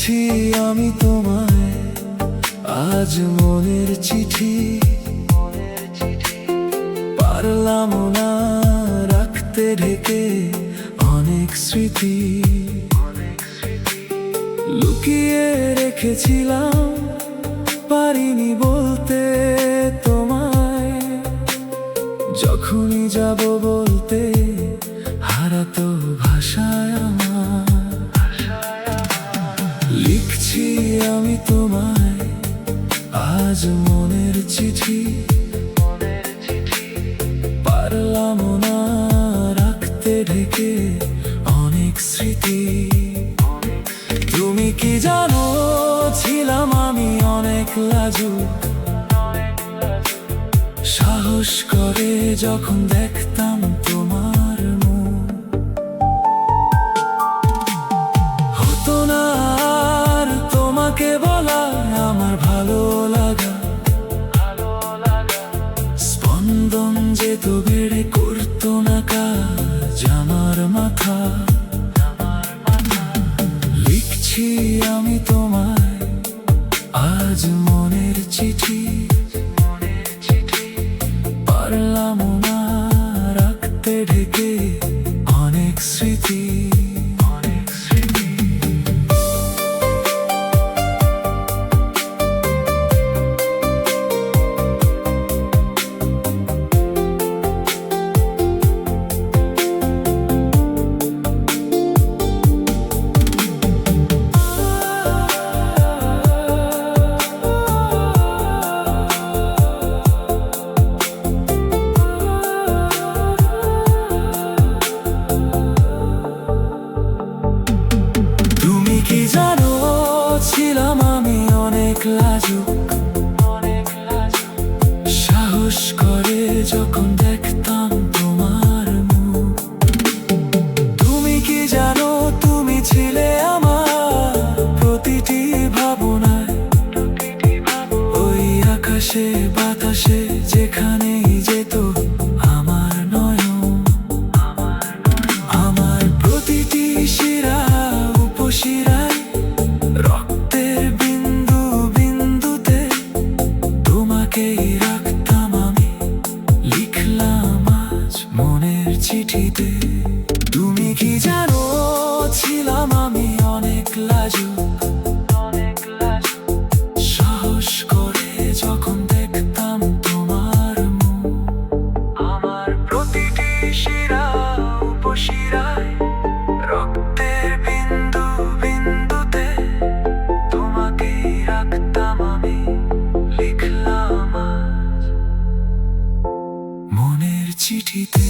লিখছি আমি তোমায় আজ মনের চিঠি, পারলাম না রাখতে ঢেকে অনেক স্মৃতি। লুকিয়ে রেখেছিলাম, পারিনি বলতে তোমায়। যখনই যাব বলতে হারাতো ভাষায় আমার। লিখছি আমি তোমায় আজ মনের চিঠি, পারলাম না রাখতে ঢেকে অনেক স্মৃতি। তুমি কি জানো, ছিলাম আমি অনেক লাজুক। সাহস করে যখন দেখতাম তোমার মুখ, হতো না আর তোমাকে বলা আমার ভালো লাগা। স্পন্দন যেত বেড়ে, করতো না কাজ আমার মাথা। লিখছি আমি তোমায় আজ মনের চিঠি, পারলাম না রাখতে ঢেকে অনেক স্মৃতি। কি জানো, ছিলাম আমি অনেক লাজুক। সাহস করে যখন দেখতাম তোমার মুখ। তুমি কি জানো, তুমি ছিলে আমার প্রতিটি ভাবনায়। ওই আকাশে বাতাসে যেখানেই যেত আমার নয়ন। আমার প্রতিটি শিরা উপশিরায়, রক্তের বিন্দু বিন্দুতে তোমাকেই রাখতাম আমি। লিখলাম আজ মনের চিঠিতে। তুমি কি জানো, ছিলাম আমি অনেক লাজুক। সাহস করে যখন দেখতাম তোমার মুখ। আমার প্রতিটি শিরা উপশিরায়, রক্তের বিন্দু বিন্দুতে তোমাকেই রাখতাম আমি। লিখলাম আজ মনের চিঠিতে।